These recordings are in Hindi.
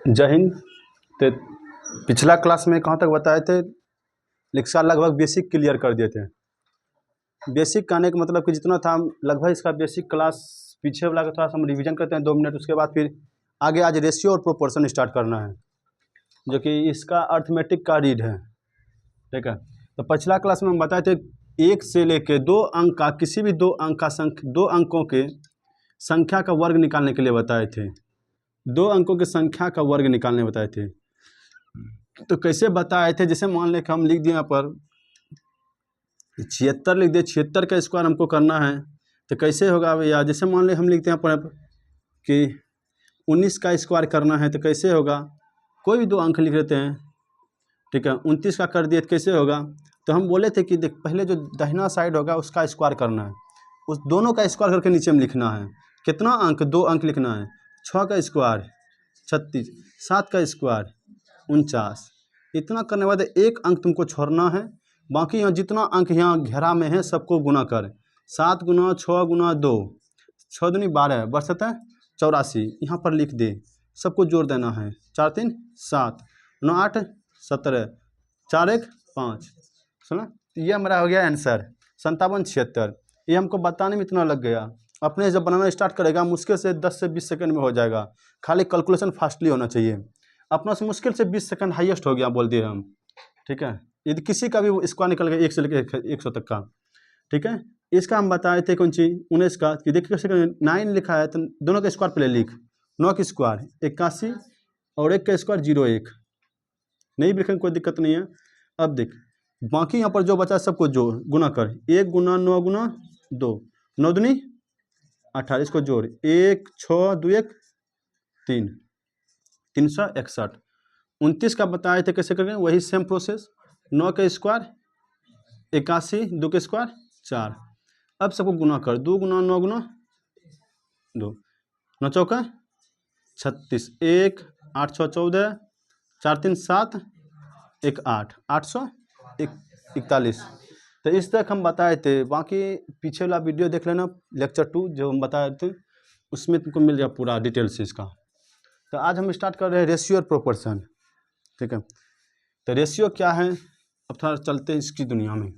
जय हिंद। तो पिछला क्लास में कहाँ तक बताए थे, लेक्चर लगभग बेसिक क्लियर कर दिए थे। बेसिक कहने का मतलब कि जितना था लगभग इसका बेसिक क्लास पीछे वाला का थोड़ा सा हम रिवीजन करते हैं 2 मिनट, उसके बाद फिर आगे आज रेशियो और प्रोपोर्शन स्टार्ट करना है, जो कि इसका अर्थमेटिक का रीड है। ठीक है, तो पिछला क्लास में हम बताए थे 1 से लेके 2 अंक का किसी भी 2 अंकों के संख्या का वर्ग निकालने के लिए बताए थे। 2 अंकों की संख्या का वर्ग निकालने बताए थे। तो कैसे बताए थे, जैसे मान लें कि हम लिख दिए यहाँ पर 76 लिख दिए, 76 का स्क्वायर हमको करना है, तो कैसे होगा भैया। जैसे मान लें हम लिखते हैं यहाँ पर कि 19 का स्क्वायर करना है, तो कैसे होगा, कोई भी 2 अंक लिख लेते हैं। ठीक है, 29 का कर दिए तो कैसे होगा। तो हम बोले थे कि देख पहले जो दाहिना साइड होगा उसका स्क्वायर करना है, उस दोनों का स्क्वायर करके नीचे में लिखना है। कितना अंक, 2 अंक लिखना है। 6 का स्क्वायर 36, 7 का स्क्वायर 49। इतना करने के बाद 1 अंक तुमको छोड़ना है, बाकी यहाँ जितना अंक यहाँ घेरा में है सबको गुना कर। 7 गुना 6 गुना 2, 6 दूनी 12, बरसत है 84, यहाँ पर लिख दे, सबको जोड़ देना है। 4 3 7, 9 8 17, 4 1 5। सुना, ये हमारा हो गया आंसर 57 76। ये हमको बताने में इतना लग गया, अपने जब बनाना स्टार्ट करेगा मुश्किल से 10 से 20 सेकंड में हो जाएगा। खाली कैलकुलेशन फास्टली होना चाहिए। अपना से मुश्किल से 20 सेकंड हाईएस्ट हो गया बोल दिए हम। ठीक है, यदि किसी का भी स्क्वायर निकल गया 1 से लेकर 100 तक का। ठीक है, इसका हम बताए थे कौन चीज 19 का, कि देखिए 9 लिखा है तो दोनों का स्क्वायर पहले लिख। 9 का स्क्वायर 81 और 1 का स्क्वायर 01, नहीं लिखने कोई दिक्कत नहीं है। अब देख बाकी यहाँ पर जो बचा सबको जोड़, गुना कर। 1 गुना 9 गुना 2, 9 दूनी 18, इसको जोड़। 1 6 2 1 3, 361। 29 का बताए थे कैसे करेंगे, वही सेम प्रोसेस। 9 का स्क्वायर 81, 2 का स्क्वायर 4। अब सबको गुना कर। 2 गुना 9 गुना 2, 9 चौका 36, 1 8 6 14, 4 3 7, 1 8, 841। तो इस तक हम बताए थे। बाकी पीछे वाला वीडियो देख लेना, लेक्चर 2 जो हम बताए थे, उसमें तुमको मिल गया पूरा डिटेल्स इसका। तो आज हम स्टार्ट कर रहे हैं रेशियो और प्रोपोर्शन। ठीक है, तो रेशियो क्या है, अब थोड़ा चलते हैं इसकी दुनिया में।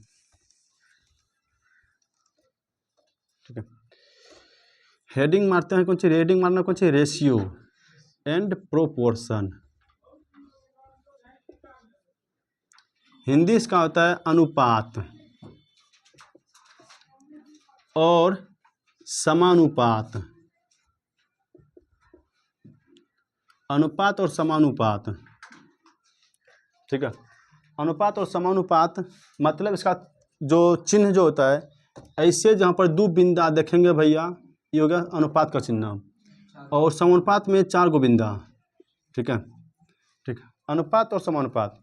ठीक है, हेडिंग मारते हैं, कौन सी हेडिंग मारना, कौन सी, रेशियो एंड प्रोपोर्शन। हिंदी इसका होता है अनुपात और समानुपात। अनुपात और समानुपात। ठीक है, अनुपात और समानुपात मतलब इसका जो चिन्ह जो होता है, ऐसे जहाँ पर 2 बिंदा देखेंगे भैया, ये हो गया अनुपात का चिन्ह। और समानुपात में 4 गो बिंदा। ठीक है, ठीक है, अनुपात और समानुपात।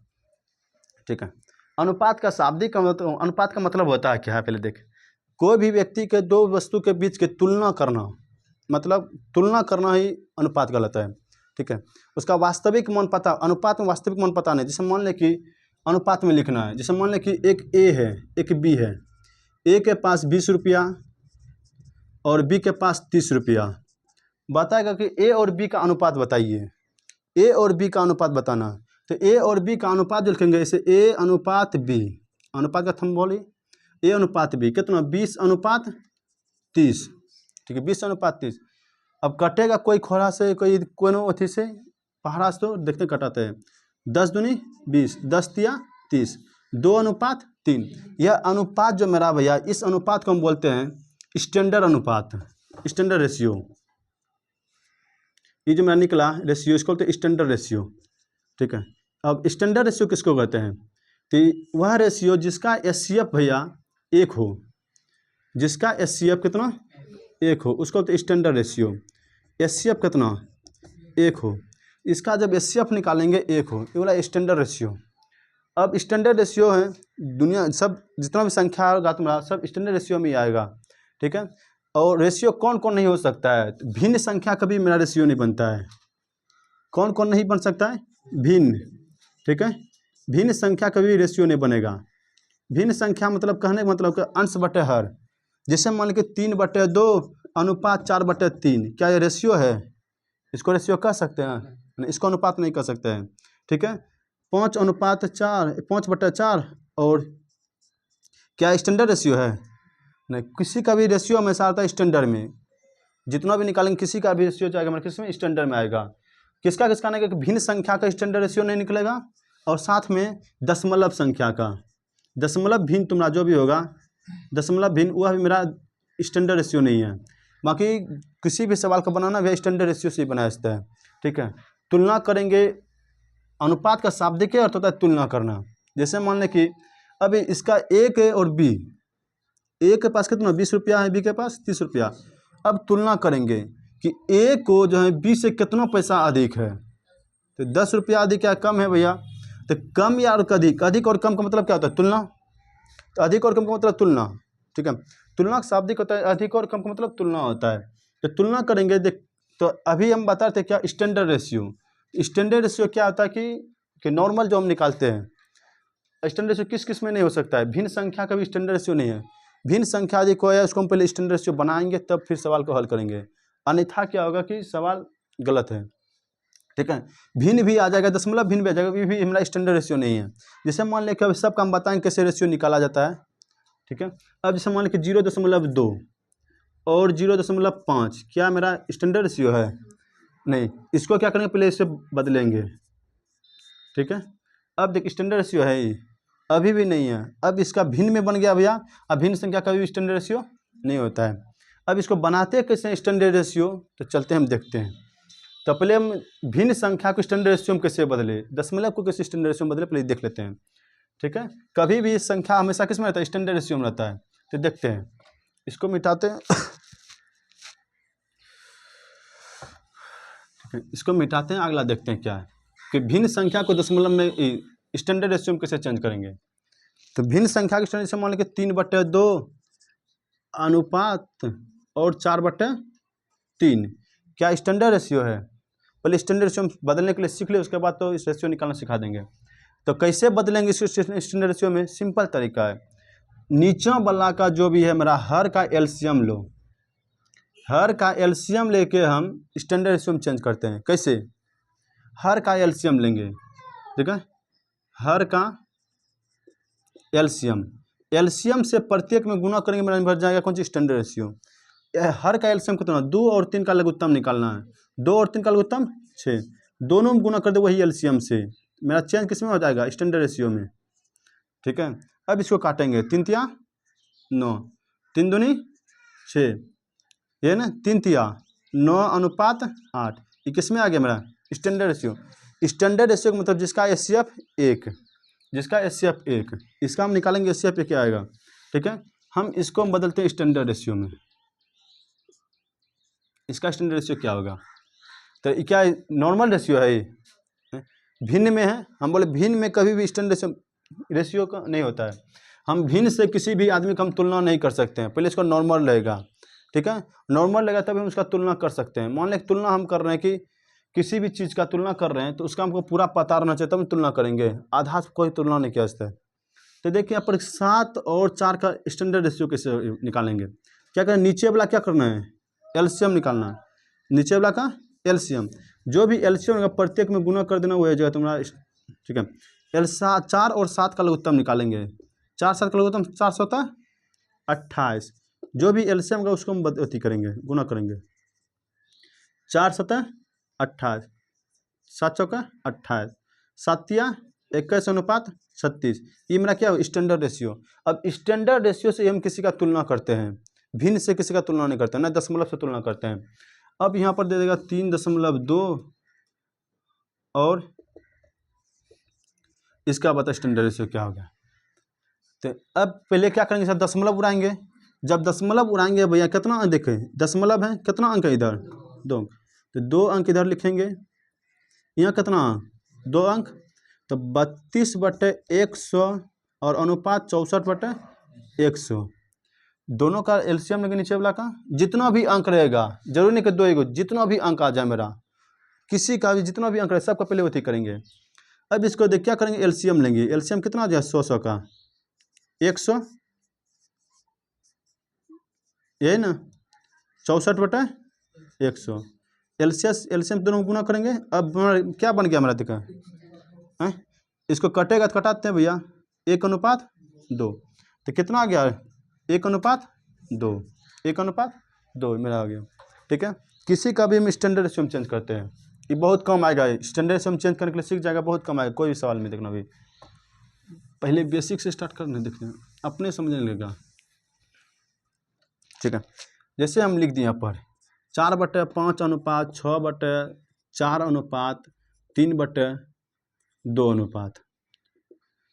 ठीक है, अनुपात का शाब्दिक अनुपात का मतलब होता है क्या है, पहले देख। कोई भी व्यक्ति के 2 वस्तु के बीच के तुलना करना, मतलब तुलना करना ही अनुपात कहलाता है। ठीक है, उसका वास्तविक मान पता, अनुपात में वास्तविक मान पता नहीं। जैसे मान ले कि अनुपात में लिखना है, जैसे मान ले कि एक ए है एक बी है, ए के पास 20 रुपया और बी के पास 30 रुपया। बताएगा कि ए और बी का अनुपात बताइए, ए और बी का अनुपात बताना। तो ए और बी का अनुपात जो लिखेंगे, जैसे ए अनुपात बी, अनुपात का थम बोली, ए अनुपात बी कितना, 20 अनुपात 30। ठीक है, 20 अनुपात 30। अब कटेगा कोई खोरा से, कोई कोनो अथी से, पहाड़ा से, तो देखते कटाते हैं। 10 दूनी 20, 10 तिया 30, 2 अनुपात 3। यह अनुपात जो मेरा भैया, इस अनुपात को हम बोलते हैं स्टैंडर्ड अनुपात, स्टैंडर्ड रेशियो। ये जो मेरा निकला रेशियो, इसको बोलते हैं स्टैंडर्ड रेशियो। ठीक है, अब स्टैंडर्ड रेशियो किसको कहते हैं, तो वह रेशियो जिसका एचसीएफ भैया 1 हो, जिसका एचसीएफ कितना 1 हो, उसको तो स्टैंडर्ड रेशियो। एचसीएफ कितना 1 हो, इसका जब एचसीएफ निकालेंगे 1 हो, ये वाला स्टैंडर्ड रेशियो। अब स्टैंडर्ड रेशियो है दुनिया सब जितना भी संख्या होगा तुम्हारा सब स्टैंडर्ड रेशियो में ही आएगा। ठीक है, और रेशियो कौन कौन नहीं हो सकता है, भिन्न संख्या कभी मेरा रेशियो नहीं बनता है। कौन कौन नहीं बन सकता है, भिन्न। ठीक है, भिन्न संख्या कभी रेशियो नहीं बनेगा। भिन्न संख्या मतलब कहने का मतलब अंश बटे हर। जैसे मान लीजिए 3/2 अनुपात 4/3, क्या ये रेशियो है, इसको रेशियो कह सकते हैं। इसको अनुपात नहीं कर सकते हैं, ठीक है। 5:4, 5/4, और क्या स्टैंडर्ड रेशियो है? नहीं, किसी का भी रेशियो हमेशा आता है स्टैंडर्ड में, जितना भी निकालेंगे किसी का भी रेशियो जाएगा हमारे किस में, स्टैंडर्ड में आएगा। किसका किसका नहीं, भिन्न संख्या का स्टैंडर्ड रेशियो नहीं निकलेगा, और साथ में दशमलव संख्या का, दशमलव भिन्न तुम्हारा जो भी होगा दशमलव भिन्न, वह भी मेरा स्टैंडर्ड रेशियो नहीं है। बाकी किसी भी सवाल का बनाना भी स्टैंडर्ड रेशियो से ही बना सकता है, ठीक है। तुलना करेंगे, अनुपात का शाब्दिक अर्थ होता है तुलना करना। जैसे मान लें कि अभी इसका एक है और बी, ए के पास कितना 20 रुपया है, बी के पास 30 रुपया। अब तुलना करेंगे कि ए को जो है बी से कितना पैसा अधिक है, तो 10 रुपया अधिक या कम है भैया, तो कम या अधिक, अधिक और कम का मतलब क्या होता है, तुलना। तो अधिक और कम का मतलब तुलना, ठीक है। तुलना का शाब्दिक होता है, अधिक और कम का मतलब तुलना होता है। तो तुलना करेंगे, देख तो अभी हम बता रहे थे क्या स्टैंडर्ड रेशियो। स्टैंडर्ड रेशियो क्या होता है कि नॉर्मल जो हम निकालते हैं, स्टैंडर्ड रेशियो किस किस में नहीं हो सकता है, भिन्न संख्या का भी स्टैंडर्ड रेशियो नहीं है। भिन्न संख्या अधिक हो या उसको हम पहले स्टैंडर्ड रेशियो बनाएंगे तब फिर सवाल को हल करेंगे, अन्यथा क्या होगा कि सवाल गलत है, ठीक है। भिन्न भी आ जाएगा, दशमलव भिन्न भी आ जाएगा, भी हमारा स्टैंडर्ड रेशियो नहीं है। जैसे मान लें कि अब सबका हम बताएंगे कैसे रेशियो निकाला जाता है, ठीक है। अब जैसे मान लें कि 0.2 और 0.5 क्या मेरा स्टैंडर्ड रेशियो है? नहीं। इसको क्या करेंगे, पहले इससे बदलेंगे, ठीक है। अब देख स्टैंडर्ड रेशियो है ये, अभी भी नहीं है। अब इसका भिन्न में बन गया भैया, अब भिन्न संख्या का भी स्टैंडर्ड रेशियो नहीं होता है। अब इसको बनाते कैसे स्टैंडर्ड रेशियो, तो चलते हम देखते हैं। तो पहले हम भिन्न संख्या को स्टैंडर्ड रेशियो में कैसे बदले, दशमलव को कैसे स्टैंडर्ड रेशियो में बदले, पहले देख लेते हैं, ठीक है। कभी भी संख्या हमेशा किस में रहता है, स्टैंडर्ड रेशियो में रहता है। तो देखते हैं, इसको मिटाते हैं इसको मिटाते हैं, अगला देखते हैं क्या है कि भिन्न संख्या को दशमलव में स्टैंडर्ड रेशियो में कैसे चेंज करेंगे। तो भिन्न संख्या के स्टैंडर्ड रेशियो मान लें 3/2 अनुपात और 4/3 क्या स्टैंडर्ड रेशियो है। पहले स्टैंडर्ड रेशियो में बदलने के लिए सीख ले, उसके बाद तो इस रेशियो निकालना सिखा देंगे। तो कैसे बदलेंगे इस स्टैंडर्ड रेशियो में, सिंपल तरीका है, नीचा वाला का जो भी है मेरा हर का एलसीएम लो, हर का एलसीएम लेके हम स्टैंडर्ड रेशियो में चेंज करते हैं। कैसे, हर का एलसीएम लेंगे, ठीक है, हर का एलसीएम, एलसीएम से प्रत्येक में गुना करेंगे, मेरा भर जाएगा कौन सी, स्टैंडर्ड रेशियो। हर का एलसीएम कितना, 2 और 3 का लघुत्तम निकालना है, 2 और 3 का लघुत्तम 6, दोनों में गुना कर दो वही एलसीएम से, मेरा चेंज किस में हो जाएगा, स्टैंडर्ड रेशियो में, ठीक है। अब इसको काटेंगे, 3 तिया 9, 3 दूनी 6, ये ना 3 तिया 9 अनुपात 8, ये किस में आ गया मेरा, स्टैंडर्ड रेशियो। स्टैंडर्ड रेशियो का मतलब जिसका एचसीएफ 1, जिसका एचसीएफ 1, इसका हम निकालेंगे एचसीएफ क्या आएगा, ठीक है। हम इसको बदलते हैं स्टैंडर्ड रेशियो में, इसका स्टैंडर्ड रेशियो क्या होगा, तो ये क्या नॉर्मल रेशियो है, ये भिन्न में है। हम बोले भिन्न में कभी भी स्टैंडर्ड रेशियो का नहीं होता है, हम भिन्न से किसी भी आदमी का हम तुलना नहीं कर सकते हैं, पहले इसका नॉर्मल रहेगा, ठीक है। नॉर्मल रहेगा तब हम उसका तुलना कर सकते हैं। मान लें तुलना हम कर रहे हैं कि किसी भी चीज़ का तुलना कर रहे हैं, तो उसका हमको पूरा पता रहना चाहिए तब हम तुलना करेंगे, आधा से कोई तुलना नहीं किया जाता है। तो देखिए यहाँ पर 7 और 4 का स्टैंडर्ड रेशियो कैसे निकालेंगे, क्या करें, नीचे वाला क्या करना है, एलसीएम निकालना है, नीचे वाला का एलसीएम, जो भी एलसीएम होगा प्रत्येक में गुना कर देना, वो जो है तुम्हारा, ठीक है। 4 और 7 का लघुत्तम निकालेंगे, 4 7 का लघुत्तम 4 होता 28, जो भी एलसीएम होगा उसको हम अति करेंगे, गुना करेंगे, 4 7 28, 7 चौका 28, 7 तिया 21 अनुपात 36, ये मेरा क्या हो, स्टैंडर्ड रेशियो। अब स्टैंडर्ड रेशियो से हम किसी का तुलना करते हैं, भिन्न से किसी का तुलना नहीं करते हैं, ना दशमलव से तुलना करते हैं। अब यहाँ पर दे देगा 3.2 और इसका बता स्टैंडर्ड रेशियो क्या होगा। तो अब पहले क्या करेंगे, सब दशमलव उड़ाएंगे, जब दशमलव उड़ाएंगे भैया कितना अंक देखें, दशमलव है, कितना अंक है इधर 2, तो 2 अंक इधर लिखेंगे, यहाँ कितना 2 अंक, तो 32/100 और अनुपात 64/100, दोनों का एलसीएम लेंगे नीचे वाला का, जितना भी अंक रहेगा, जरूरी नहीं कि 2 ही, जितना भी अंक आ जाए मेरा, किसी का भी जितना भी अंक रहे सबका पहले वही करेंगे। अब इसको देख क्या करेंगे, एलसीएम लेंगे, एलसीएम कितना आ जाए 100 का 100, यही ना 64/100, एलसीएम दोनों गुना करेंगे। अब क्या बन गया हमारा देखा है, इसको कटेगा तो कटाते हैं भैया 1:2, तो कितना आ गया 1:2, 1:2 मेरा आ गया। ठीक है, किसी का भी हम स्टैंडर्ड रेशियो में चेंज करते हैं, ये बहुत कम आएगा, स्टैंडर्ड रेशियो में चेंज करने के लिए सीख जाएगा, बहुत कम आएगा। कोई भी सवाल में देखना भी, पहले बेसिक से स्टार्ट करने देखना, अपने समझने लगेगा। ठीक है, जैसे हम लिख दिए यहाँ पर 4/5 अनुपात 6/4 अनुपात 3/2 अनुपात।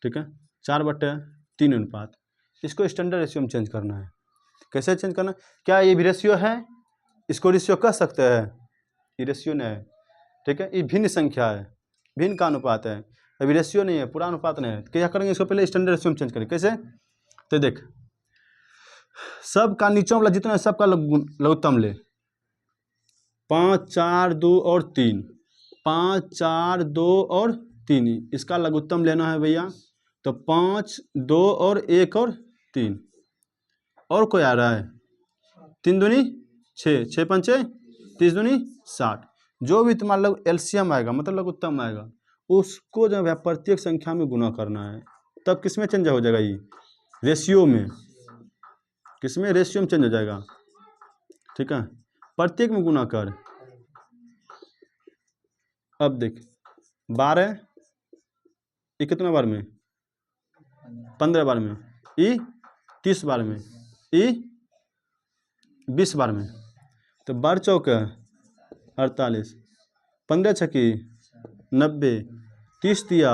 ठीक है, 4/3 अनुपात, इसको स्टैंडर्ड रेशियो में चेंज करना है। कैसे चेंज करना, क्या ये भी रेशियो है, इसको रेशियो कह सकते हैं, ये रेशियो नहीं है। ठीक है, ये भिन्न संख्या है, भिन्न का अनुपात है, अभी रेशियो नहीं है, पूरा अनुपात नहीं है। क्या करेंगे, इसको पहले स्टैंडर्ड रेशियो में चेंज करेंगे। कैसे, तो देख सब का नीचे वाला जितना है सबका लघुत्तम ले, 5, 4, 2 और 3, 5, 4, 2 और 3, इसका लघुत्तम लेना है भैया। तो 5, 2 और 1 और 3, और कोई आ रहा है 3 दूनी 6, 6 पंचे 30 दूनी 60, जो भी तुम्हारा एलसीएम आएगा मतलब लघुत्तम आएगा, उसको जब है प्रत्येक संख्या में गुना करना है, तब किस में चेंज हो जाएगा, ये रेशियो में, किसमें, रेशियो में चेंज हो जाएगा। ठीक है, प्रत्येक में गुना कर। अब देख 12 ये कितना बार में, 15 बार में, ई 30 बार में, ई 20 बार में, तो 12 चौक 48, 15 छक्की 90, 30 तिया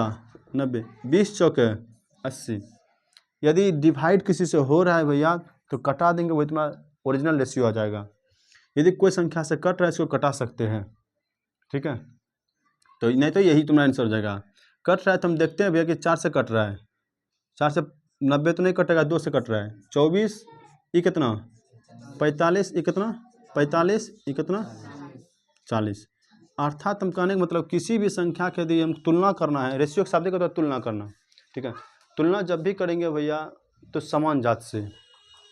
90, 20 चौक 80। यदि डिवाइड किसी से हो रहा है भैया तो कटा देंगे, वही तुम्हारा ओरिजिनल रेशियो आ जाएगा। यदि कोई संख्या से कट रहा है इसको कटा सकते हैं। ठीक है, तो नहीं तो यही तुम्हारा आंसर हो जाएगा। कट रहा है तो हम देखते हैं भैया कि 4 से कट रहा है, 4 से 90 तो नहीं कटेगा, 2 से कट रहा है, 24 ये कितना 45, ये कितना 45, ये कितना 40। अर्थात हम कहने का मतलब किसी भी संख्या के यदि हम तुलना करना है, रेशियो के शब्द का तुलना करना। ठीक है, तुलना जब भी करेंगे भैया तो समान जात से,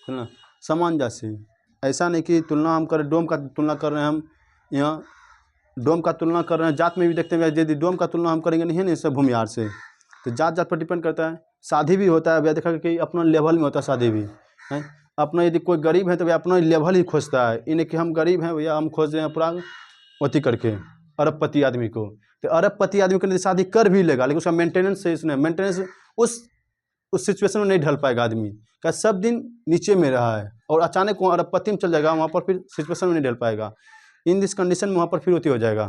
तुलना समान जात से, ऐसा नहीं कि तुलना हम करें डोम का तुलना कर रहे हैं, हम यहाँ डोम का तुलना कर रहे हैं, जात में भी देखते हैं यदि डोम का तुलना हम करेंगे नहीं है, सब भूमिहार से, तो जात जात पर डिपेंड करता है। शादी भी होता है भैया, देखा कि अपना लेवल में होता है शादी भी है, अपना यदि कोई गरीब है तो भैया अपना लेवल ही खोजता है, इन्हें कि हम गरीब हैं भैया, हम खोज रहे हैं पूरा अति करके अरबपति आदमी को, तो अरबपति आदमी को शादी कर भी लेगा, लेकिन उसका मेंटेनेंस सही सुने, मेंटेनेंस उस सिचुएशन में नहीं ढल पाएगा आदमी का, सब दिन नीचे में रहा है और अचानक वहाँ अरबपति में चल जाएगा, वहाँ पर फिर सिचुएशन में नहीं ढल पाएगा, इन दिस कंडीशन में वहाँ पर फिर होती हो जाएगा।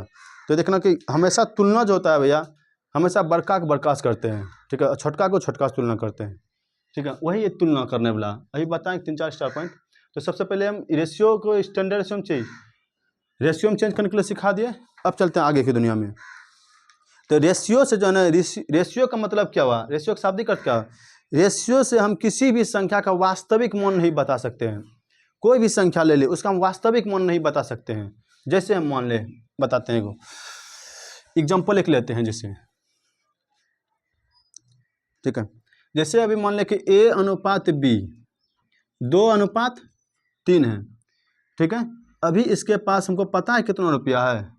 तो देखना कि हमेशा तुलना जो होता है भैया, हमेशा बड़का को बड़का से करते हैं। ठीक है, छोटका को छोटका से तुलना करते हैं। ठीक है, वही एक तुलना करने वाला, अभी बताएं 3-4 स्टार पॉइंट। तो सबसे पहले हम रेशियो को स्टैंडर्ड रेशियो में चाहिए, रेशियो में चेंज करने के लिए सिखा दिए। अब चलते हैं आगे की दुनिया में। तो रेशियो से जो है ना, रेशियो का मतलब क्या हुआ, रेशियो का शाब्दिक अर्थ क्या, रेशियो से हम किसी भी संख्या का वास्तविक मान नहीं बता सकते हैं। कोई भी संख्या ले ले उसका हम वास्तविक मान नहीं बता सकते हैं। जैसे हम मान ले बताते हैं, एग्जाम्पल एक लेते हैं जैसे, ठीक है, जैसे अभी मान ले कि A/B 2/3 है। ठीक है, अभी इसके पास हमको पता है कितना रुपया है,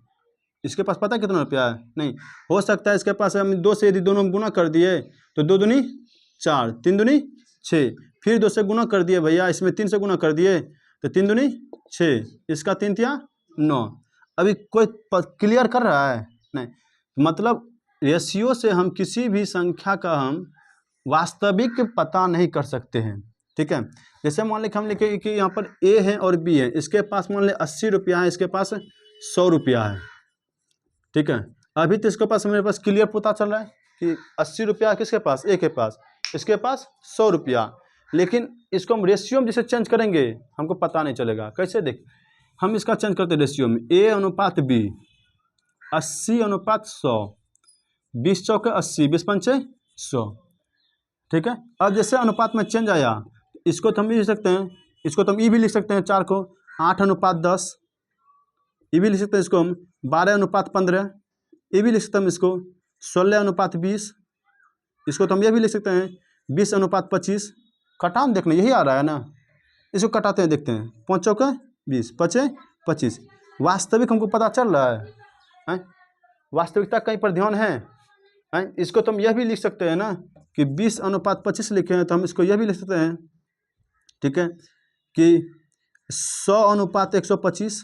इसके पास पता है कितना रुपया है, नहीं हो सकता है इसके पास हम 2 से यदि दोनों गुना कर दिए तो 2 दूनी 4, 3 दूनी 6, फिर 2 से गुना कर दिए भैया, इसमें 3 से गुना कर दिए तो 3 दूनी 6, इसका 3 तिया 9। अभी कोई क्लियर कर रहा है नहीं, मतलब रेशियो से हम किसी भी संख्या का हम वास्तविक पता नहीं कर सकते हैं। ठीक है, जैसे मान लें कि हम लिखे कि यहाँ पर A है और B है, इसके पास मान लें 80 रुपया है, इसके पास 100 रुपया है। ठीक है, अभी तो इसके पास मेरे पास क्लियर पता चल रहा है कि 80 रुपया किसके पास, A के पास, इसके पास 100 रुपया, लेकिन इसको हम रेशियो में जैसे चेंज करेंगे हमको पता नहीं चलेगा। कैसे, देख हम इसका चेंज करते रेशियो में, A/B 80/100, 20 चौके 80, 20 पंचे 100। ठीक है, अब जैसे अनुपात में चेंज आया, इसको तो हम भी लिख सकते हैं, इसको तो हम ई भी लिख सकते हैं 4 को 8/10, ये भी लिख सकते हैं इसको हम 12/15, ये भी लिख सकते हैं हम इसको 16/20, इसको तो हम ये भी लिख सकते हैं 20/25। कटान देखना यही आ रहा है ना, इसको कटाते हैं देखते हैं, 5 चौके 20, 5 25, वास्तविक हमको पता चल रहा है? वास्तविकता कहीं पर ध्यान है? इसको तो हम यह भी लिख सकते हैं ना कि 20:25 लिखे हैं, तो हम इसको यह भी लिख सकते हैं, ठीक है, कि 100:125।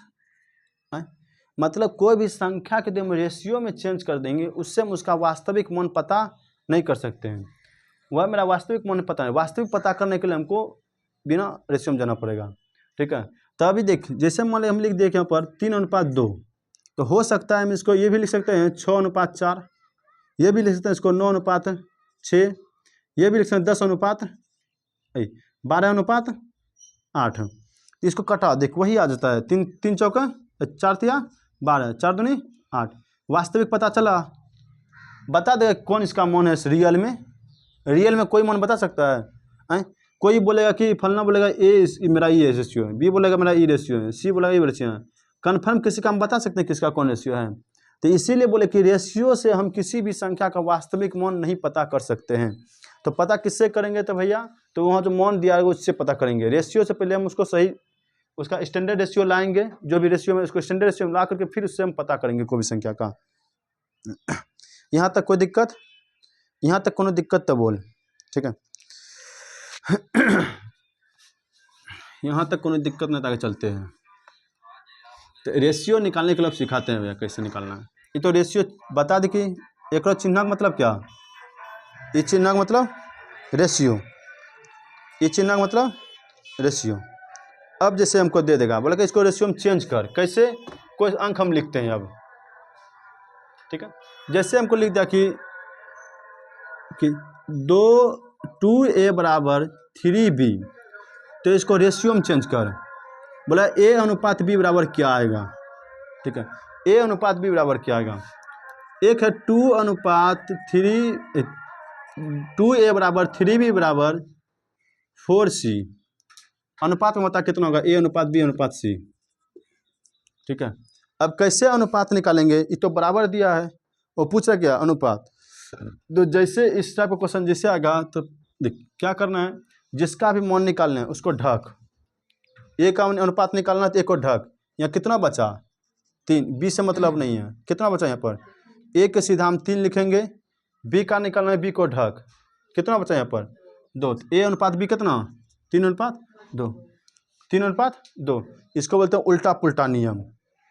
मतलब कोई भी संख्या के यदि हम रेशियो में चेंज कर देंगे, उससे हम उसका वास्तविक मान पता नहीं कर सकते हैं। वह मेरा वास्तविक मान पता नहीं, वास्तविक पता करने के लिए हमको बिना रेशियो में जाना पड़ेगा, ठीक है। तो अभी देखिए, जैसे मान लिया हम लिख दिए यहाँ पर 3:2, तो हो सकता है हम इसको ये भी लिख सकते हैं 6:4, ये भी लिख सकते हैं इसको 9:6, ये भी लिख सकते हैं 10:12:8। इसको कटा देख, वही आ जाता है, 3 चौका 4 तिया 12, 4 दूनी 8। वास्तविक पता चला। बता दे कौन इसका मान है रियल में? रियल में कोई मान बता सकता है? कोई बोलेगा कि फलना बोलेगा ए मेरा ई रेशियो है, बी बोलेगा मेरा ई रेशियो है, सी बोलेगा ई रेशियो है। कन्फर्म किसी का हम बता सकते हैं किसका कौन रेशियो है? तो इसीलिए बोले कि रेशियो से हम किसी भी संख्या का वास्तविक मान नहीं पता कर सकते हैं। तो पता किससे करेंगे? तो भैया, तो वहाँ जो मान दिया है उससे पता करेंगे। रेशियो से पहले हम उसको सही, उसका स्टैंडर्ड रेशियो लाएंगे, जो भी रेशियो में उसको स्टैंडर्ड रेशियो में ला करके फिर उससे हम पता करेंगे कोई भी संख्या का। यहाँ तक कोई दिक्कत? यहाँ तक कोनो दिक्कत तो बोल, ठीक है। यहाँ तक कोनो दिक्कत नहीं, आगे चलते हैं। तो रेशियो निकालने के लिए सिखाते हैं भैया कैसे निकालना है। ये तो रेशियो बता दे कि एक चिन्ह का मतलब क्या? ये चिन्ह का मतलब रेशियो, ये चिन्ह का मतलब रेशियो। अब जैसे हमको दे देगा, बोला कि इसको रेशियो में चेंज कर, कैसे? कोई अंक हम लिखते हैं अब, ठीक है। जैसे हमको लिख दिया कि 2a बराबर 3b, तो इसको रेशियो में चेंज कर। बोला a/b बराबर क्या आएगा, ठीक है। a/b बराबर क्या आएगा? एक है 2a बराबर 3b बराबर 4c। अनुपात में बता कितना होगा? a/b/c, ठीक है। अब कैसे अनुपात निकालेंगे? ये तो बराबर दिया है, वो पूछ रहा क्या? अनुपात। तो जैसे इस टाइप का क्वेश्चन जैसे आएगा, तो देख क्या करना है, जिसका भी मान निकालना है उसको ढक, ए का अनुपात निकालना है तो एक को ढक। यहाँ कितना बचा? 3। बी से मतलब नहीं है, कितना बचा यहाँ पर? ए के सीधा हम 3 लिखेंगे, बी का निकालना है, बी को ढक, कितना बचा यहाँ पर? 2। a/b कितना? 3:2, 3:2। इसको बोलते हैं उल्टा पुल्टा नियम,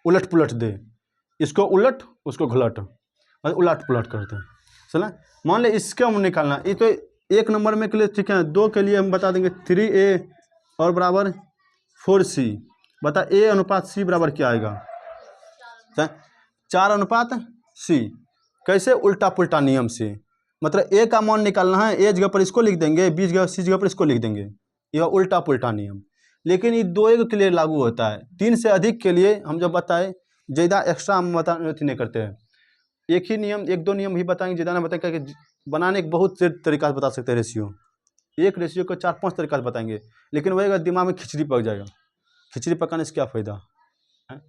उलट पुलट दे, इसको उलट उसको घुलट, उलट पुलट करते हैं। चला, मान ले इसके हम निकालना, ये तो 1 नंबर में के लिए, ठीक है। 2 के लिए हम बता देंगे 3a और बराबर 4c। बता a/c बराबर क्या आएगा? 4/c। कैसे? उल्टा पुल्टा नियम से, मतलब a का मान निकालना है, a जगह पर इसको लिख देंगे, b जगह c जगह पर इसको लिख देंगे, यह उल्टा पुल्टा नियम। लेकिन ये 2 के लिए लागू होता है, 3 से अधिक के लिए हम जब बताए ज़्यादा एक्स्ट्रा हम नहीं करते हैं। एक ही नियम, 1-2 नियम ही बताएंगे, ज़्यादा ना बताएंगे, क्योंकि बनाने के बहुत से तरीका से बता सकते हैं रेशियो। एक रेशियो को 4-5 तरीका से बताएंगे, लेकिन वही अगर दिमाग में खिचड़ी पक जाएगा, खिचड़ी पकाने से क्या फ़ायदा है?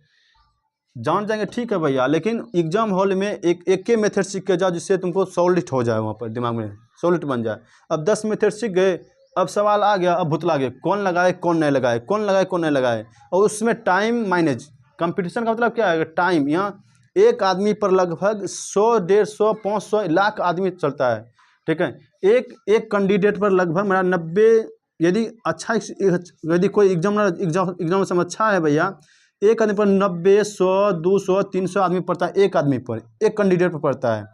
जान जाएंगे ठीक है भैया, लेकिन एग्जाम हॉल में एक के मेथड सीख के जाओ, जिससे तुमको सॉलिड हो जाए, वहाँ पर दिमाग में सॉलिड बन जाए। अब 10 मेथड सीख गए, अब सवाल आ गया, अब भुतला गए, कौन लगाए कौन नहीं लगाए, कौन लगाए कौन नहीं लगाए। और उसमें टाइम मैनेज, कंपटीशन का मतलब क्या है? टाइम। यहाँ एक आदमी पर लगभग 100, 150, 500 लाख आदमी चलता है, ठीक है। एक कैंडिडेट पर लगभग मेरा 90, यदि अच्छा, यदि कोई एग्जाम से अच्छा है भैया, एक आदमी पर 90, 100, 200, 300 आदमी पड़ता है, एक आदमी पर, एक कैंडिडेट पर पड़ता है।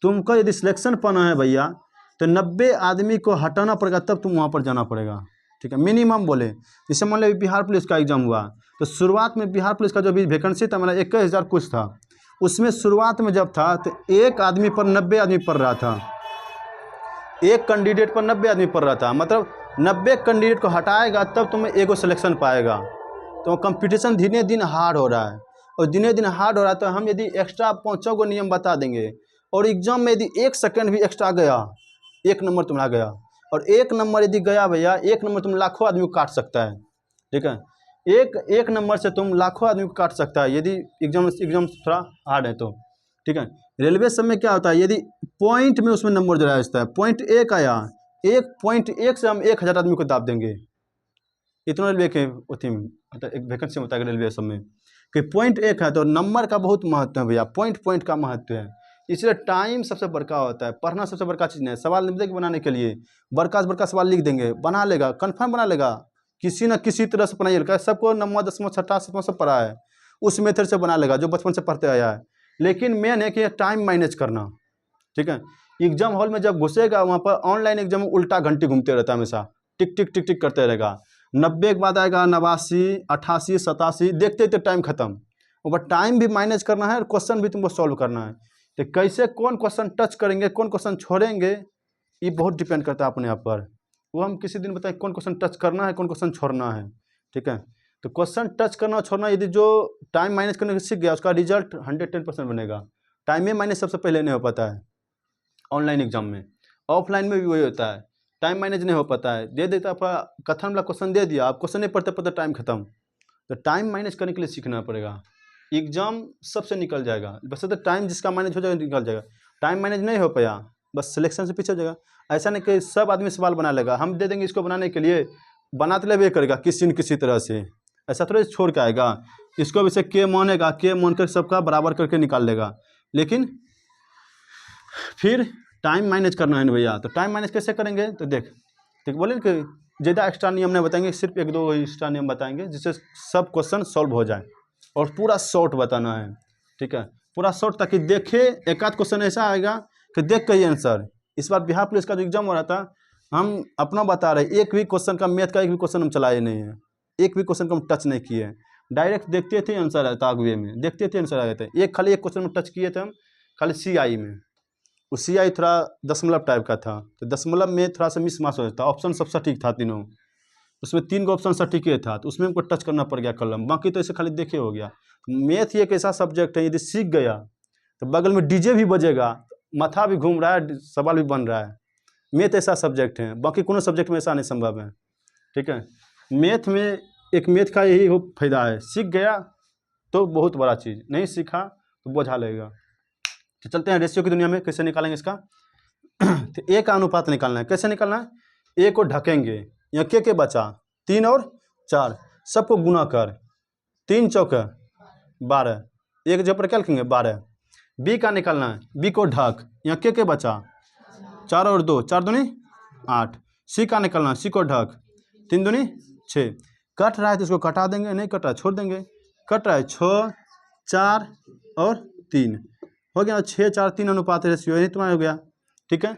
तुमको यदि सिलेक्शन पाना है भैया, तो 90 आदमी को हटाना पड़ेगा, तब तुम वहाँ पर जाना पड़ेगा, ठीक है। मिनिमम बोले, जैसे मान लो बिहार पुलिस का एग्जाम हुआ, तो शुरुआत में बिहार पुलिस का जो भी वैकेंसी था मेरा 21,000 कुछ था, उसमें शुरुआत में जब था तो एक आदमी पर 90 आदमी पढ़ रहा था, एक कैंडिडेट पर 90 आदमी पढ़ रहा था। मतलब 90 कैंडिडेट को हटाएगा तब तुम्हें एगो सिलेक्शन पाएगा। तो कंपटीशन दिने दिन हार्ड हो रहा है, और दिने दिन हार्ड हो रहा है, तो हम यदि एक्स्ट्रा 5 गो नियम बता देंगे, और एग्जाम में यदि 1 सेकंड भी एक्स्ट्रा गया, 1 नंबर तुम्हारा गया। और 1 नंबर यदि गया भैया, 1 नंबर तुम लाखों आदमी को काट सकता है, ठीक है। एक नंबर से तुम लाखों आदमी को काट सकता है, यदि एग्जाम थोड़ा हार्ड है तो, ठीक है। रेलवे सब में क्या होता है, यदि पॉइंट में उसमें नंबर जोड़ा जाता है, पॉइंट 1 आया, 1.1 से हम 1000 आदमी को दाब देंगे, इतना रेलवे के मतलब एक वैकेंसी होता है रेलवे सब में। कि पॉइंट एक है तो नंबर का बहुत महत्व है भैया, पॉइंट का महत्व है। इसलिए टाइम सबसे बड़का होता है, पढ़ना सबसे बड़का चीज़ नहीं है। सवाल लिख देंगे बनाने के लिए, बड़का से बड़का सवाल लिख देंगे, बना लेगा, कन्फर्म बना लेगा, किसी न किसी तरह से बनाइएगा। सबको नौवां 10वां 6वां 7वां सब पढ़ा है, उस मेथड से बना लेगा जो बचपन से पढ़ते आया है। लेकिन मेन है कि टाइम मैनेज करना, ठीक है। एग्जाम हॉल में जब घुसेगा वहाँ पर ऑनलाइन एग्जाम उल्टा घंटे घूमते रहता है, हमेशा टिक टिक टिक टिक करते रहेगा। 90 के बाद आएगा 89, 88, 87, देखते देखते टाइम खत्म। और टाइम भी मैनेज करना है और क्वेश्चन भी तुमको सॉल्व करना है। तो कैसे कौन क्वेश्चन टच करेंगे, कौन क्वेश्चन छोड़ेंगे, ये बहुत डिपेंड करता है अपने आप पर। वो हम किसी दिन बताएं कौन क्वेश्चन टच करना है, कौन क्वेश्चन छोड़ना है, ठीक है। तो क्वेश्चन टच करना और छोड़ना, यदि जो टाइम मैनेज करने को सीख गया उसका रिजल्ट 110% बनेगा। टाइम में मैनेज सबसे पहले नहीं हो पाता है ऑनलाइन एग्जाम में, ऑफलाइन में भी वही होता है, टाइम मैनेज नहीं हो पाता है। दे देता आपका कथन वाला क्वेश्चन दे दिया, आप क्वेश्चन नहीं पढ़ते पढ़ते टाइम खत्म। तो टाइम मैनेज करने के लिए सीखना पड़ेगा, एग्जाम सबसे निकल जाएगा। बस तो टाइम जिसका मैनेज हो जाएगा निकल जाएगा। टाइम मैनेज नहीं हो पाया बस सिलेक्शन से पीछे हो जाएगा। ऐसा नहीं कि सब आदमी सवाल बना लेगा, हम दे देंगे इसको बनाने के लिए, बना तो ले करेगा किसी न किसी तरह से, ऐसा थोड़ा छोड़ के आएगा। इसको भी से के मानेगा, के मान कर सबका बराबर करके निकाल लेगा। लेकिन फिर टाइम मैनेज करना है ना भैया। तो टाइम मैनेज कैसे करेंगे, तो देख बोले कि ज़्यादा एक्स्ट्रा नियम नहीं बताएंगे, सिर्फ 1-2 एक्स्ट्रा नियम बताएंगे जिससे सब क्वेश्चन सॉल्व हो जाए। और पूरा शॉर्ट बताना है, ठीक है, पूरा शॉर्ट, ताकि देखे एक आध क्वेश्चन ऐसा आएगा कि देख के ही आंसर। इस बार बिहार पुलिस का जो एग्जाम हो रहा था, हम अपना बता रहे, एक भी क्वेश्चन का मैथ का एक भी क्वेश्चन हम चलाए नहीं है, एक भी क्वेश्चन को हम टच नहीं किए। डायरेक्ट देखते थे आंसर आता अगवे में, देखते थे आंसर आ जाते। एक क्वेश्चन में टच किए थे हम, खाली CI में। वो CI थोड़ा दशमलव टाइप का था, तो दशमलव में थोड़ा सा मिस मास हो जाता। ऑप्शन सब सटीक था तीनों, उसमें 3 गो ऑप्शन सटीक था, तो उसमें हमको टच करना पड़ गया कलम, बाकी तो ऐसे खाली देखे हो गया। मैथ ही एक ऐसा सब्जेक्ट है, यदि सीख गया तो बगल में डीजे भी बजेगा, माथा भी घूम रहा है, सवाल भी बन रहा है। मैथ ऐसा सब्जेक्ट है, बाकी कोनो सब्जेक्ट में ऐसा नहीं संभव है, ठीक है। मैथ में एक मैथ का यही हो फायदा है, सीख गया तो बहुत बड़ा चीज़, नहीं सीखा तो बोझा लगेगा। तो चलते हैं रेशियो की दुनिया में, कैसे निकालेंगे इसका। तो A का अनुपात निकालना है, कैसे निकालना है। A को ढकेंगे, यहाँ के बचा 3 और 4, सबको गुना कर, 3 चौके 12, एक जगह पर क्या लिखेंगे 12। B का निकालना है, B को ढक, यहाँ के बचा 4 और 2, 4 दूनी 8। C का निकालना है, C को ढक, 3 दूनी 6। कट रहा है तो इसको कटा देंगे, नहीं कट रहा है छोड़ देंगे। कट रहा है 6, 4 और 3 हो गया, 6, 4, 3 अनुपात रेशियो, यही तुम्हारा हो गया, ठीक है।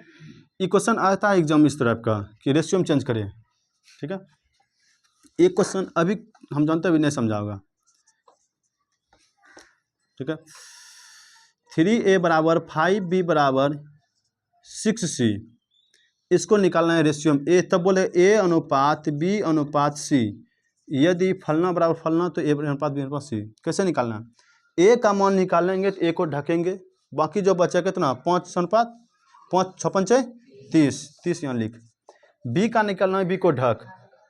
ये क्वेश्चन आता है एग्जाम इस तरह का कि रेशियो में चेंज करें, ठीक है। एक क्वेश्चन अभी हम जानते भी नहीं समझा होगा, ठीक है। 3A बराबर 5B बराबर 6C, इसको निकालना है रेशियो में। A तब बोले A अनुपात B अनुपात C, यदि फलना बराबर फलना तो A अनुपात B अनुपात C। कैसे निकालना है, A का मान निकालेंगे तो A को ढकेंगे, बाकी जो बचा कितना 5 अनुपात 5, 6 5 30, 30 यहाँ लिख। B का निकालना है, B को ढक,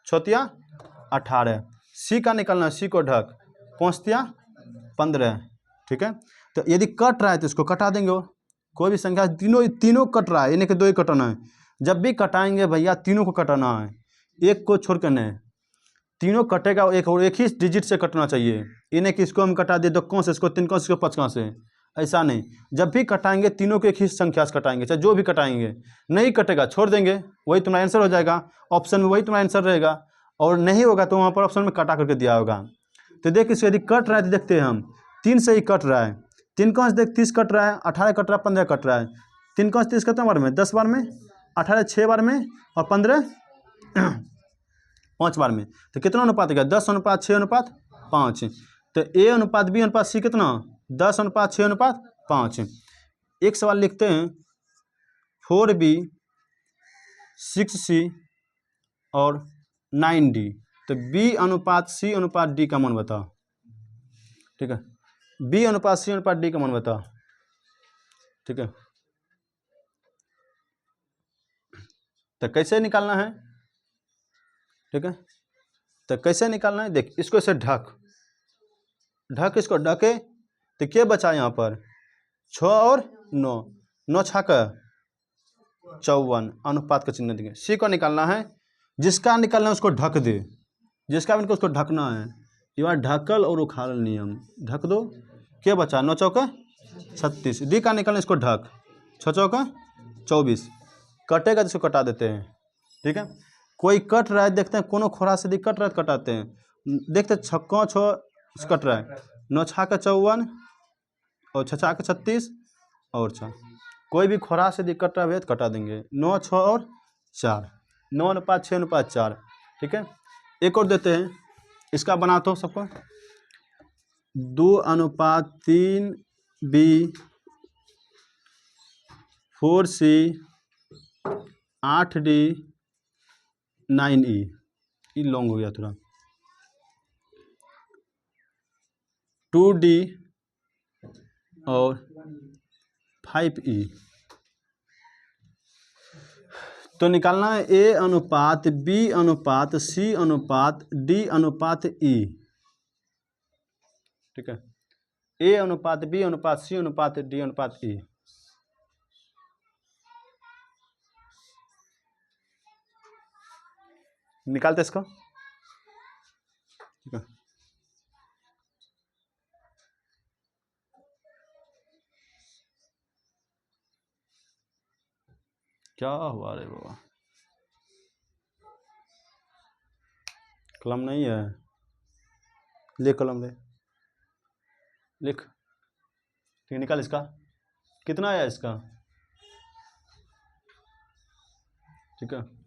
6 18। C का निकालना है, C को ढक, 5 15, ठीक है। तो यदि कट रहा है तो इसको कटा देंगे, कोई भी संख्या तीनों कट रहा है, इन्हें के 2 ही कटाना है। जब भी कटाएंगे भैया तीनों को कटाना है, एक को छोड़ कर नहीं, तीनों कटेगा, एक ही डिजिट से कटना चाहिए। इन्हें कि इसको हम कटा दे 2 कौन से, इसको 3 कौन से, इसको 5 कौन से, ऐसा नहीं। जब भी कटाएंगे तीनों को एक ही संख्या से कटाएंगे, चाहे जो भी कटाएंगे। नहीं कटेगा छोड़ देंगे, वही तुम्हारा आंसर हो जाएगा, ऑप्शन में वही तुम्हारा आंसर रहेगा। और नहीं होगा तो वहाँ पर ऑप्शन में कटा करके दिया होगा। तो देख इसको यदि कट रहा है तो देखते हैं हम, 3 से ही कट रहा है, 3 कौन से देख 30 कट रहा है, 18 कट रहा है, 15 कट रहा है। 3 कौन से 30 कितने बार में, 10 बार में, 18 6 बार में, और 15 5 बार में। तो कितना अनुपात है, 10 अनुपात 6 अनुपात 5। तो A अनुपात B अनुपात C कितना, 10 अनुपात 6 अनुपात 5। एक सवाल लिखते हैं 4B 6C और 9D। तो B अनुपात C अनुपात D का मान बताओ, ठीक है। B अनुपात C अनुपात D का मान बताओ, ठीक है। तो कैसे निकालना है, ठीक है। तो कैसे निकालना है, देख इसको ऐसे ढक, इसको ढके तो क्या बचा यहाँ पर 6 और 9, 9 6 का 54, अनुपात का चिन्ह देंगे। C को निकालना है, जिसका निकालना है उसको ढक दे, जिसका भी उसको ढकना है। यह ढकल और उखाड़ल नियम। ढक दो, क्या बचा, 9 चौका 36, डी का निकलना, इसको ढक, 6 चौका 24, कटेगा तो इसको कटा देते हैं। ठीक है, कोई कट रहा है, देखते हैं कोनो खोरा से कट रहा है तो कटाते हैं, देखते 6 6 कट रहा है, 9 6 का 54 और 6 6 का 36 और 6, कोई भी खोरा से कट रहा है तो कटा देंगे, 9 6 और 4, 9:6:4। ठीक है, एक और देते हैं, इसका बनाते हो सबको, 2:3 B 4C 8D 9E, ये लॉन्ग हो गया थोड़ा, 2D और 5E। तो निकालना है A अनुपात B अनुपात C अनुपात D अनुपात E। ठीक है, A अनुपात B अनुपात C अनुपात D अनुपात E। निकालते इसको। ठीक है, क्या हुआ रे बाबा, कलम नहीं है, ले कलम ले, लिख। ठीक है, निकाल इसका, कितना आया इसका। ठीक है,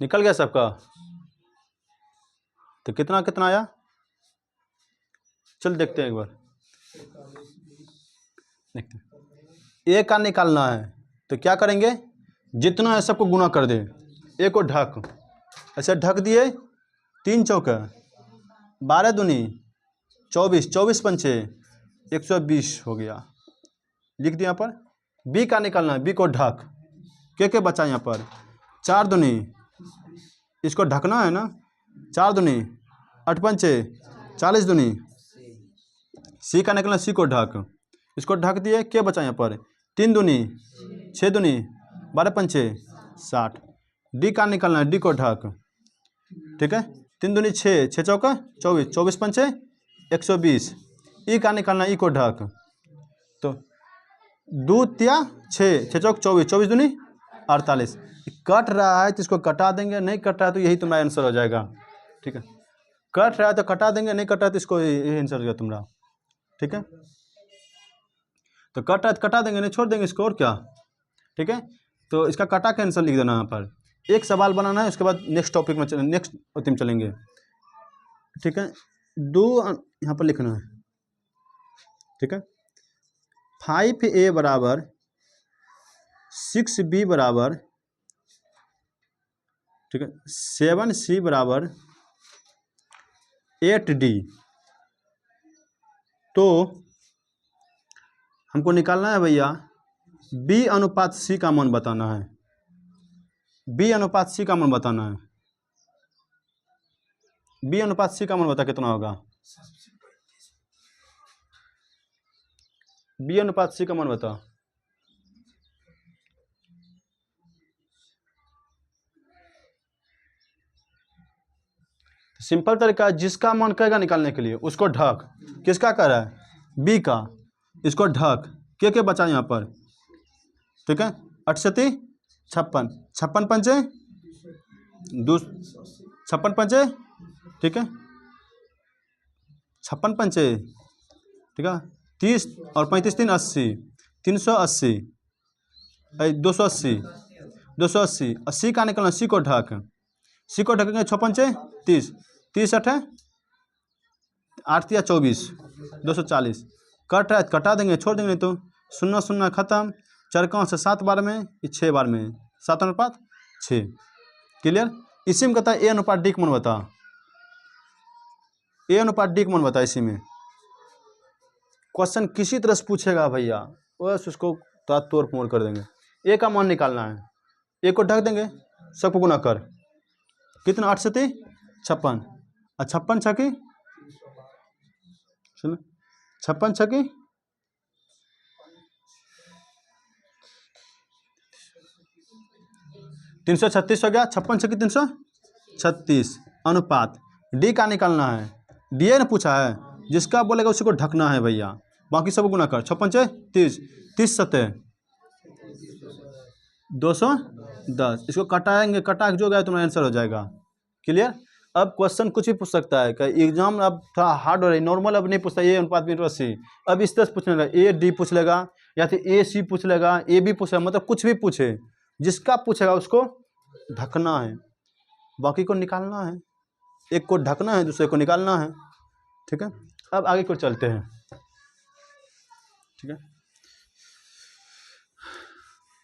निकल गया सबका। तो कितना कितना आया, चल देखते हैं एक बार, देखते हैं। ए का निकालना है तो क्या करेंगे, जितना है सबको गुना कर दे, ए को ढक, ऐसे ढक दिए, 3 चौका 12 दूनी 24, 24 पंचे 120 हो गया, लिख दिया यहाँ पर। बी का निकालना है, बी को ढक, के बचा यहाँ पर, 4 दूनी, इसको ढकना है ना, 4 दूनी 8 पंचे 40 दूनी, सी का निकलना, सी को ढक, इसको ढक दिए, क्या बचा यहाँ पर, 3 दूनी 6 दूनी 12 पंचे 60, डी का निकलना है, डी को ढक। ठीक है, 3 दूनी 6, 6 चौका 24, 24 पंचे 120, ई का निकलना, ई को ढक, तो 2 तिया 6, 6 चौक 24, 24 दूनी 48, कट रहा है तो इसको कटा देंगे, नहीं कट रहा है तो यही तुम्हारा आंसर हो जाएगा। ठीक है, कट रहा है तो कटा देंगे, नहीं कट रहा है तो इसको यही आंसर हो जाएगा तुम्हारा। ठीक है, तो कट रहा है तो कटा देंगे, नहीं छोड़ देंगे इसको, और क्या। ठीक है, तो इसका कटा का आंसर लिख देना यहाँ पर, एक सवाल बनाना है, उसके बाद नेक्स्ट टॉपिक में नेक्स्ट में चलेंगे। ठीक है, 2 यहाँ पर लिखना है। ठीक है, 5A बराबर 6B बराबर, ठीक है, 7C बराबर 8D। तो हमको निकालना है भैया B अनुपात C का मान बताना है, B अनुपात C का मान बताना है, B अनुपात C का मान बता कितना होगा, B अनुपात C का मान बता। सिंपल तरीका है, जिसका मन करेगा निकालने के लिए उसको ढक, किसका कर रहा है, बी का, इसको ढक, के बचा यहाँ पर। ठीक है, 8 56, 56 पंचे 56 पंचे, ठीक है, 56 पंचे, ठीक है, 30 और 35 3 80, 380, 280, 280, 80 का निकलना, सी को ढक, सी को ढकेंगे, 6 पंचे 30, 30 8 8 या 24, 240, कट है कटा देंगे, छोड़ देंगे, नहीं तो 0 0 खत्म, 4 से 7 बार में, 6 बार में, 7 अनुपात 6। क्लियर, इसी में कहता है ए अनुपात डी का मान बता, ए अनुपात डी का मान बता। इसी में क्वेश्चन किसी तरह से पूछेगा भैया, बस उसको तोड़ मोड़ कर देंगे। ए का मान निकालना है, ए को ढक देंगे, सबको गुना कर, कितना 8 से 56, छप्पन छकी, सुनो, छप्पन छकी 336 हो गया। 56 छकी 336 अनुपात डी का निकालना है। डी ए ने पूछा है, जिसका बोलेगा उसी को ढकना है भैया, बाकी सब गुना कर। 56 30 30 सतह 210, इसको कटाएंगे, कटा के जो गया तुम्हारा आंसर हो जाएगा। क्लियर। अब क्वेश्चन कुछ भी पूछ सकता है, कि एग्जाम अब थोड़ा हार्ड हो रही, नॉर्मल अब नहीं पूछता ए अनुपात बी सी, अब इस तरह से पूछने लगा, ए डी पूछ लेगा या फिर ए सी पूछ लेगा, ए बी पूछ लेगा, मतलब कुछ भी पूछे, जिसका पूछेगा उसको ढकना है, बाकी को निकालना है। एक को ढकना है, दूसरे को निकालना है। ठीक है, अब आगे को चलते हैं। ठीक है,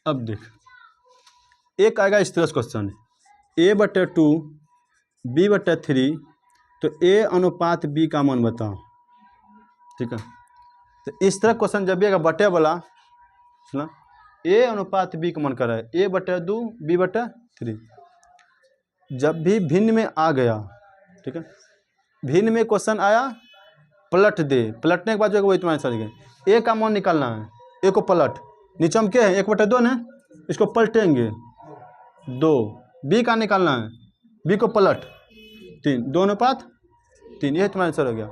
अब देख, एक आएगा इस तरह से क्वेश्चन, a/2 b/3, तो a अनुपात b का मान बताओ। ठीक है, तो इस तरह क्वेश्चन जब भी आएगा बटे वाला, सुना, a अनुपात b का मान कर रहा है, a/2 b/3, जब भी भिन्न में आ गया, ठीक है, भिन्न में क्वेश्चन आया, पलट दे, पलटने के बाद जो वही तुम्हारे आंसर है। a का मान निकालना है, a को पलट, नीचे हम क्या है 1/2 ने, इसको पलटेंगे 2, b का निकालना है, b को पलट 3, 2 अनुपात 3, यह तुम्हारा आंसर हो गया।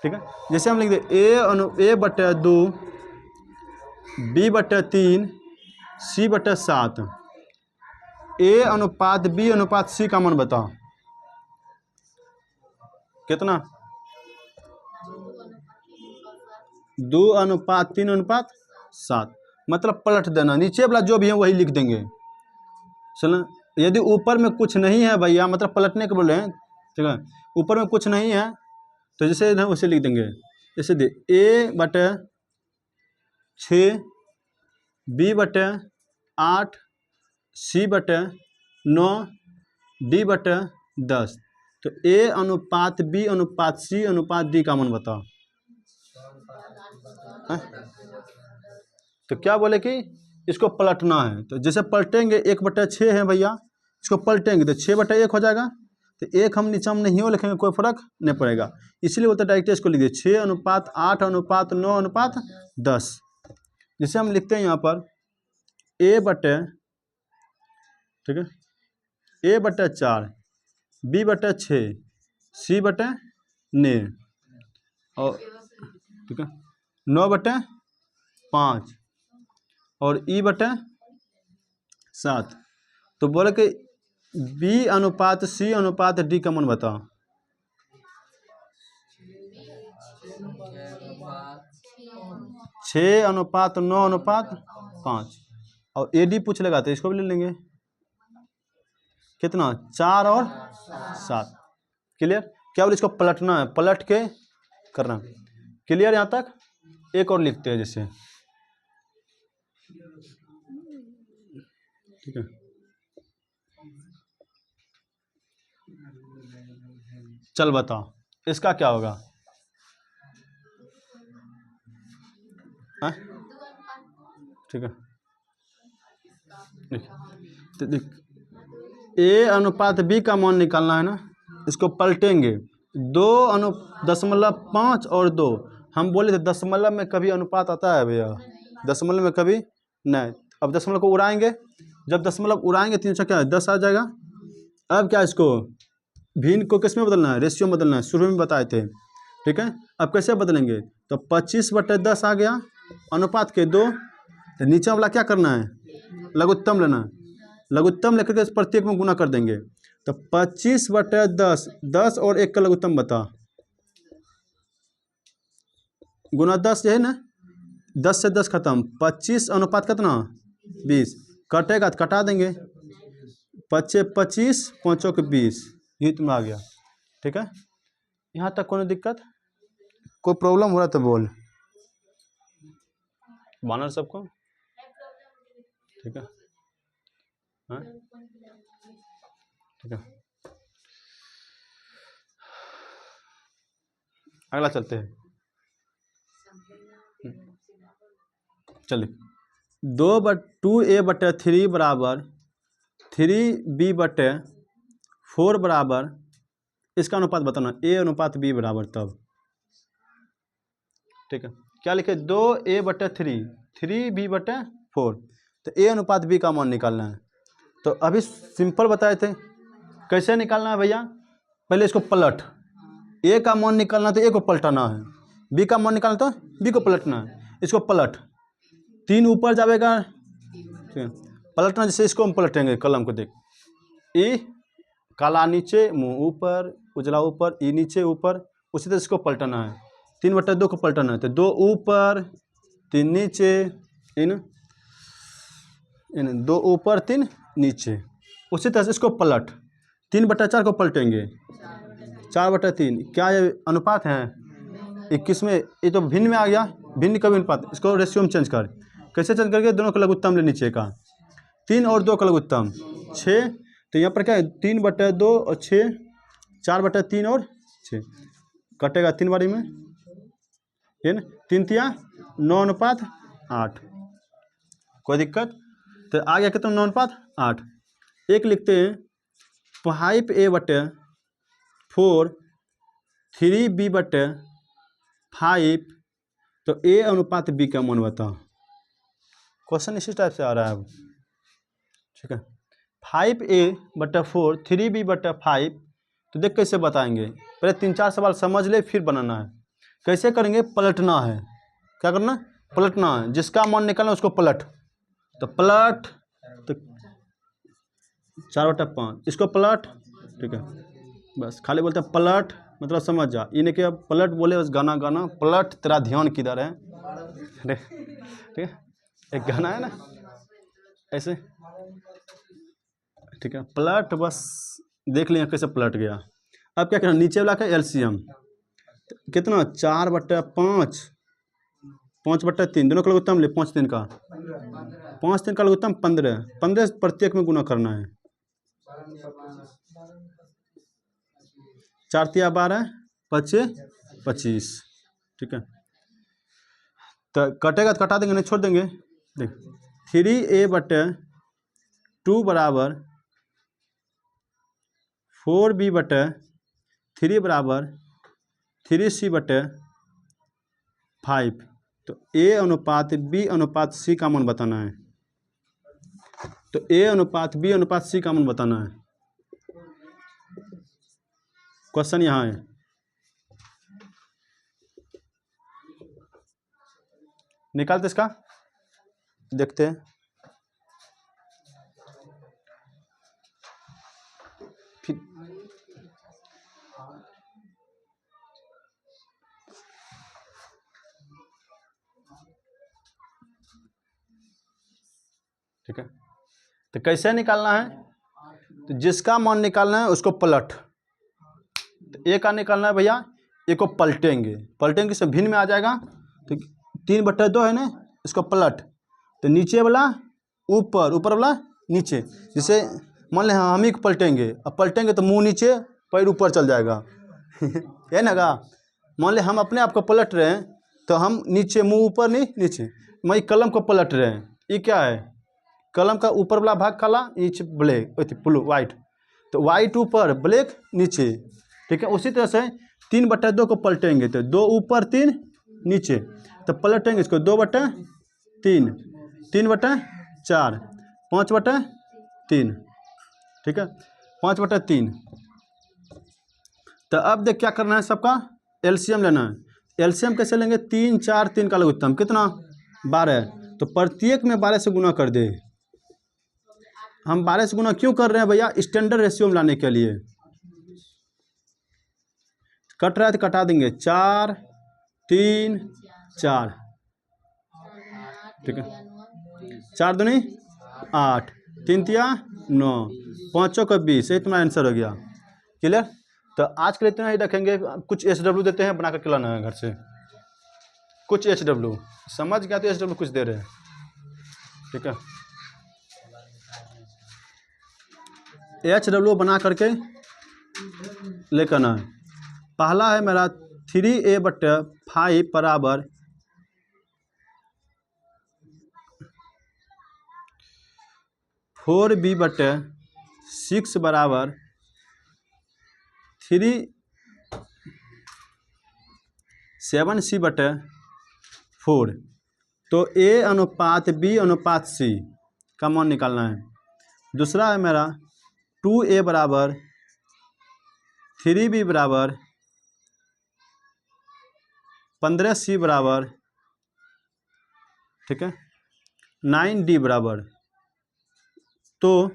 ठीक है, जैसे हम लिख दे a/2 b/3 c/7, a अनुपात b अनुपात c का मान बताओ कितना, 2 अनुपात 3 अनुपात 7, मतलब पलट देना, नीचे वाला जो भी है वही लिख देंगे। चलो, यदि ऊपर में कुछ नहीं है भैया, मतलब पलटने के बोले हैं, ठीक है, ऊपर में कुछ नहीं है तो जैसे ना उसे लिख देंगे, जैसे दे a/6 b/8 c/9 d/10, तो a अनुपात b अनुपात c अनुपात d का मान बताओ। तो क्या बोले कि इसको पलटना है, तो जैसे पलटेंगे 1/6 है भैया, इसको पलटेंगे तो 6/1 हो जाएगा, तो 1 हम नीचे में नहीं हो लिखेंगे, कोई फर्क नहीं पड़ेगा, इसलिए बोलते डायरेक्ट इसको लिख दिए 6 अनुपात 8 अनुपात 9 अनुपात 10। जिसे हम लिखते हैं यहाँ पर ठीक है, a/4 b/6 c/9 और ठीक है 9/5 और e/7, तो बोले कि b अनुपात c अनुपात d का मान बताओ। 6 अनुपात 9 अनुपात 5, और AD पूछ लेगा तो इसको भी ले लेंगे, कितना 4 और 7। क्लियर। क्या बोले, इसको पलटना है, पलट के करना। क्लियर यहाँ तक। एक और लिखते हैं जैसे, ठीक है, चल बताओ इसका क्या होगा। ठीक है, तो देख a अनुपात b का मान निकालना है ना, इसको पलटेंगे 2.5 और 2, हम बोले थे दशमलव में कभी अनुपात आता है भैया, दशमलव में कभी नहीं। अब दशमलव को उड़ाएंगे, जब दशमलव उड़ाएंगे 3 क्या 10 आ जाएगा। अब क्या इसको भिन्न को किस में बदलना है, रेशियो में बदलना है, शुरू में बताए थे। ठीक है, अब कैसे बदलेंगे, तो 25/10 आ गया अनुपात के 2, तो नीचे वाला क्या करना है, लघुत्तम लेना है, लघुत्तम लेकर के प्रत्येक में गुना कर देंगे, तो 25/10, 10 और 1 का लघुत्तम बता, गुना 10 है ना, 10 से 10 खत्म, 25 अनुपात कितना 20, कटेगा तो कटा देंगे, 25 25 5 के 20, ये तुम्हें आ गया। ठीक है, यहाँ तक कोई दिक्कत, कोई प्रॉब्लम हो रहा तो बोल, बानर सबको। ठीक है, हाँ ठीक है, अगला चलते हैं। चलिए 2/2a/3 बराबर 3b/4 बराबर इसका अनुपात बताना, ए अनुपात बी बराबर तब, ठीक है। क्या लिखे, 2a/3, 3b/4, तो ए अनुपात बी का मान निकालना है। तो अभी सिंपल बताए थे, कैसे निकालना है भैया, पहले इसको पलट, ए का मान निकालना तो ए को पलटाना है, बी का मान निकालना तो बी को पलटना है। इसको पलट, 3 ऊपर जाएगा, पलटना, जैसे इसको हम पलटेंगे कलम को, देख, ई काला नीचे, मुंह ऊपर, उजला ऊपर, ई नीचे ऊपर, उसी तरह इसको पलटाना है। 3/2 को पलटाना है, तो 2 ऊपर 3 नीचे, इन 2 ऊपर 3 नीचे, उसी तरह से इसको पलट, 3/4 को पलटेंगे, 4/3, क्या ये अनुपात है 21 में, ये तो भिन्न में आ गया, भिन्न का भी अनुपात, इसको रेशियो में चेंज कर, कैसे चेंज करके, दोनों का लघुत्तम ले नीचे का, 3 और 2 का लघुत्तम 6, तो यहाँ पर क्या है 3/2 और 6, 4/3 और 6, कटेगा 3 बारी में, ये ना, 3 तिया 9:8, कोई दिक्कत, तो आ गया कितना 9:8। एक लिखते हैं 5a/4 3b/5, तो ए अनुपात बी का मान बताओ। क्वेश्चन इसी टाइप से आ रहा है अब, ठीक है। 5a/4 3b/5, तो देख कैसे बताएंगे, पहले 3-4 सवाल समझ ले फिर बनाना है। कैसे करेंगे, पलटना है, क्या करना, पलटना है, जिसका मान निकालना उसको पलट, तो पलट, तो 4/5, इसको पलट, ठीक है, बस खाली बोलते हैं पलट, मतलब समझ जा, इन्हें क्या पलट बोले, बस गाना गाना पलट, तेरा ध्यान किधर है, ठीक है, एक गाना है ना ऐसे, ठीक है, पलट, बस देख लिया कैसे पलट गया। अब क्या करना, नीचे वाला का एलसीएम कितना, 4/5, 5/3, दोनों का लघुत्तम ले, 5 का 5 का लघुत्तम 15 प्रत्येक में गुना करना है, 4 तिया 12, 25, ठीक है। तो कटेगा तो कटा देंगे, नहीं छोड़ देंगे, देख 3a/2 बराबर 4b/3 बराबर 3c/5, तो ए अनुपात बी अनुपात सी का मान बताना है, तो ए अनुपात बी अनुपात सी का मान बताना है। क्वेश्चन यहाँ है, निकालते इसका, देखते हैं, फिर ठीक है। तो कैसे निकालना है, तो जिसका मान निकालना है उसको पलट, तो ए का निकालना है भैया, ए को पलटेंगे, पलटेंगे से भिन्न में आ जाएगा, तो 3/2 है ना, इसको पलट, तो नीचे वाला ऊपर, ऊपर वाला नीचे, जैसे मान लें हम ही पलटेंगे, अब पलटेंगे तो मुंह नीचे पैर ऊपर चल जाएगा है ना गा, मान लें हम अपने आप को पलट रहे हैं, तो हम नीचे मुंह ऊपर, नहीं नीचे, मैं कलम को पलट रहे हैं, ये क्या है, कलम का ऊपर वाला भाग काला, नीचे ब्लैक, ब्लू वाइट, तो वाइट ऊपर ब्लैक नीचे, ठीक है। उसी तरह से 3/2 को पलटेंगे, तो 2 ऊपर 3 नीचे, तो पलटेंगे इसको 2/3, 3/4, 5/3, ठीक है, 5/3। तो अब देख क्या करना है, सबका एलसीएम लेना है। एलसीएम कैसे लेंगे, 3, 4, 3 का लघुत्तम कितना 12, तो प्रत्येक में 12 से गुना कर दे। हम 12 से गुना क्यों कर रहे हैं भैया, स्टैंडर्ड रेशियो में लाने के लिए। कट रहा है तो कटा देंगे, 4, 3, 4, ठीक है, 4 दूनी 8, 3 तिया 9, 5 का 20, यही तुम्हारा आंसर हो गया। क्लियर। तो आज के लिए इतना ही रखेंगे, कुछ SW देते हैं, बना कर लाना है घर से, कुछ HW समझ गया तो SW कुछ दे रहे हैं, ठीक है। HW बना करके लेकर आना है। पहला है मेरा 3a/5 बराबर 4b/6 बराबर 7/4 तो A अनुपात B अनुपात C का मान निकालना है। दूसरा है मेरा 2A बराबर 3B बराबर 15C बराबर, ठीक है, 9D बराबर, तो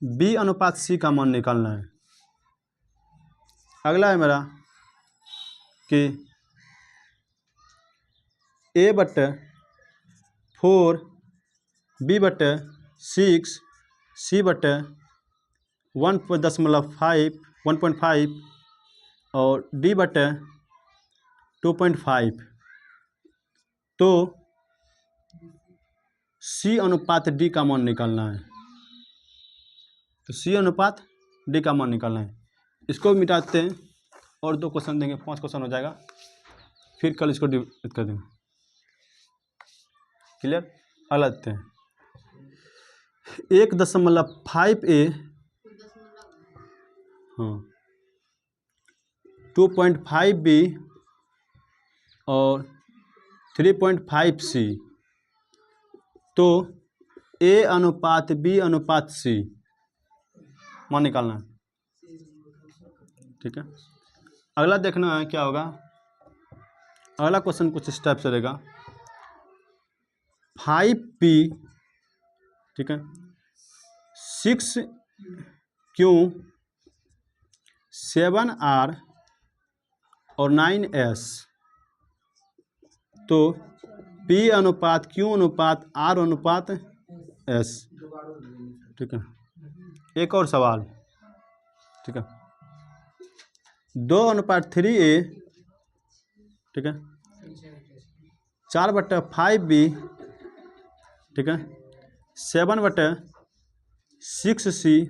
B अनुपात C का मान निकालना है। अगला है मेरा कि A/4 B/6 C/1.5 और D/2.5 तो C अनुपात D का मान निकालना है। तो C अनुपात D का मान निकालना है। इसको मिटाते हैं और 2 क्वेश्चन देंगे, 5 क्वेश्चन हो जाएगा, फिर कल इसको डिवाइड कर देंगे। क्लियर? अगला देखते हैं 1.5A, हाँ, 2.5B और 3.5C तो A अनुपात B अनुपात C मान निकालना है। ठीक है, अगला देखना है क्या होगा। अगला क्वेश्चन कुछ इस टाइप से रहेगा 5P, ठीक है, 6Q 7R और 9S तो P अनुपात Q अनुपात R अनुपात S। ठीक है, एक और सवाल, ठीक है, 2/3A, ठीक है, 4/5B, ठीक है, 7/6C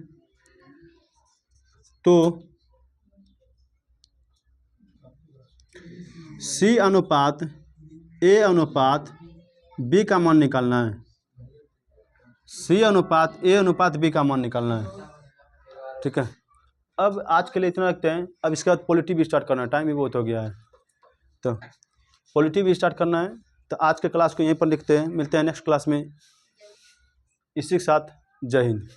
तो C अनुपात A अनुपात B का मान निकालना है। C अनुपात A अनुपात B का मान निकालना है। ठीक है, अब आज के लिए इतना रखते हैं। अब इसके बाद पॉलिटी भी स्टार्ट करना है, टाइम भी बहुत हो गया है, तो पॉलिटी भी स्टार्ट करना है। तो आज के क्लास को यहीं पर लिखते हैं, मिलते हैं नेक्स्ट क्लास में। इसी के साथ जय हिंद।